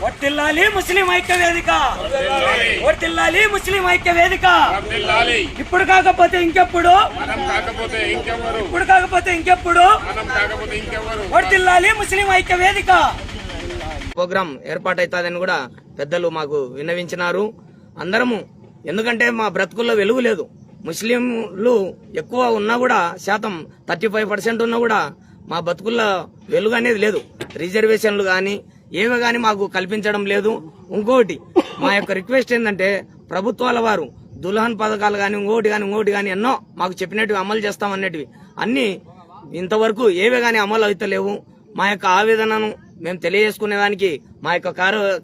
వర్ధిల్లాలి ముస్లిం ఐక్య వేదిక, వర్ధిల్లాలి ముస్లిం ఐక్య వేదిక. ఇప్పుడు కాకపోతే ఇంకెప్పుడు, ఇప్పుడు కాకపోతే ఇంకెప్పుడు వర్ధిల్లాలి ముస్లిం ఐక్య వేదిక. ప్రోగ్రాం ఏర్పాటవుతుందని కూడా పెద్దలు మాకు విన్నవించినారు. అందరము, ఎందుకంటే మా బ్రతుకుల్లో వెలుగు లేదు. ముస్లింలు ఎక్కువ ఉన్నా కూడా, శాతం 35% ఉన్నా కూడా మా బతుకుల్లో వెలుగు అనేది లేదు. రిజర్వేషన్లు కానీ ఏవి కానీ మాకు కల్పించడం లేదు. ఇంకోటి మా యొక్క రిక్వెస్ట్ ఏంటంటే, ప్రభుత్వాల వారు దుల్హన్ పథకాలు కానీ ఇంకోటి కానీ ఎన్నో మాకు చెప్పినట్టు అమలు చేస్తామన్నటివి అన్ని ఇంతవరకు ఏవే కానీ అమలు అవుతలేవు. మా యొక్క ఆవేదనను మేము తెలియజేసుకునేదానికి మా యొక్క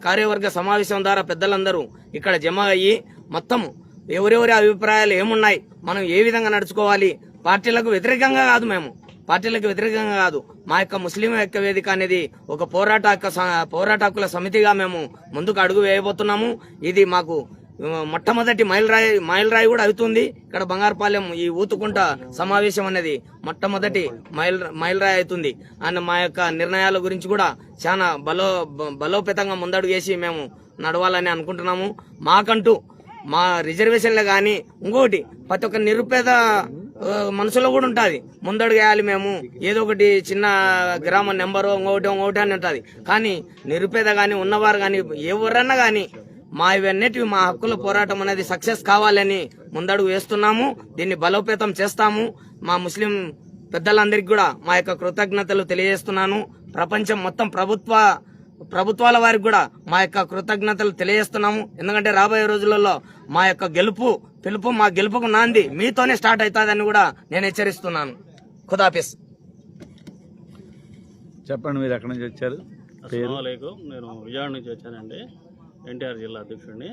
కార్యవర్గ సమావేశం ద్వారా పెద్దలందరూ ఇక్కడ జమ అయ్యి మొత్తం ఎవరెవరి అభిప్రాయాలు ఏమున్నాయి, మనం ఏ విధంగా నడుచుకోవాలి, పార్టీలకు వ్యతిరేకంగా కాదు, మేము పార్టీలకు వ్యతిరేకంగా కాదు, మా యొక్క ముస్లిం ఐక్య వేదిక అనేది ఒక పోరాట హక్కుల సమితిగా మేము ముందుకు అడుగు వేయబోతున్నాము. ఇది మాకు మొట్టమొదటి మైలురాయి కూడా అవుతుంది. ఇక్కడ బంగారుపాలెం ఈ ఊతుకుంట సమావేశం అనేది మొట్టమొదటి మైలురాయి అవుతుంది. అండ్ మా యొక్క నిర్ణయాల గురించి కూడా చాలా బలోపేతంగా ముందడుగు వేసి మేము నడవాలని అనుకుంటున్నాము. మాకంటూ మా రిజర్వేషన్లు కానీ ఇంకోటి ప్రతి ఒక్క నిరుపేద మనసులో కూడా ఉంటుంది, ముందడుగు వేయాలి మేము, ఏదో ఒకటి చిన్న గ్రామ నెంబరు ఇంకోటి అని ఉంటుంది. కానీ నిరుపేద కానీ ఉన్నవారు కానీ ఎవరన్నా కానీ మా ఇవన్నిటివి మా హక్కుల పోరాటం అనేది సక్సెస్ కావాలని ముందడుగు వేస్తున్నాము. దీన్ని బలోపేతం చేస్తాము. మా ముస్లిం పెద్దలందరికీ కూడా మా యొక్క కృతజ్ఞతలు తెలియజేస్తున్నాను. ప్రపంచం మొత్తం ప్రభుత్వాల వారికి కూడా మా యొక్క కృతజ్ఞతలు తెలియజేస్తున్నాము. ఎందుకంటే రాబోయే రోజులలో మా యొక్క పిలుపు మా గెలుపుకు నాంది మీతోనే స్టార్ట్ అవుతుందని కూడా నేను హెచ్చరిస్తున్నాను. ఖుదాఫిస్. చెప్పండి, మీరు ఎక్కడి నుంచి వచ్చారు? అస్సలాముఅలైకుం. నేను విజయవాడ నుంచి వచ్చానండి, ఎన్టీఆర్ జిల్లా అధ్యక్షుడిని.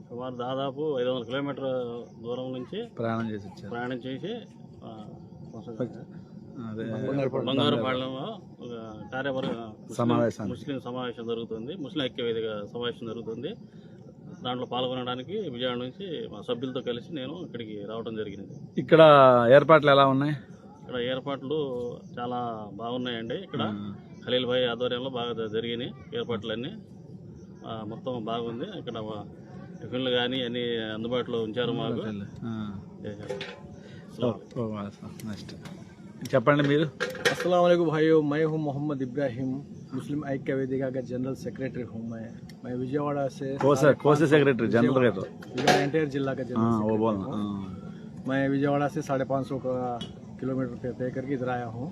సుమారు దాదాపు 500 కిలోమీటర్ దూరం నుంచి ప్రయాణం చేసి బంగారుపాలెంలో కార్యవర్గ ముస్లిం సమావేశం జరుగుతుంది, ముస్లిం ఐక్య వేదిక సమావేశం జరుగుతుంది. దాంట్లో పాల్గొనడానికి విజయవాడ నుంచి మా సభ్యులతో కలిసి నేను ఇక్కడికి రావడం జరిగింది. ఇక్కడ ఏర్పాట్లు ఎలా ఉన్నాయి? ఇక్కడ ఏర్పాట్లు చాలా బాగున్నాయండి. ఇక్కడ ఖలీల్ భాయ్ ఆధ్వర్యంలో బాగా జరిగినాయి ఏర్పాట్లన్నీ, మొత్తం బాగుంది. ఇక్కడ టిఫిన్లు కానీ అన్ని అందుబాటులో ఉంచారు మాకు. చెప్పండి మీరు. अस्सलाम वालेकुम भाइयों, मैं हूं मोहम्मद इब्राहिम, मुस्लिम ऐक्य वेदिका का जनरल सेक्रेटरी हूं। मैं विजयवाड़ा से कौन से सेक्रेटरी जनरल है? तो एनटीआर जिला का जनरल वो बोलना। मैं विजयवाड़ा से 550 किलोमीटर तय करके इधर आया हूं।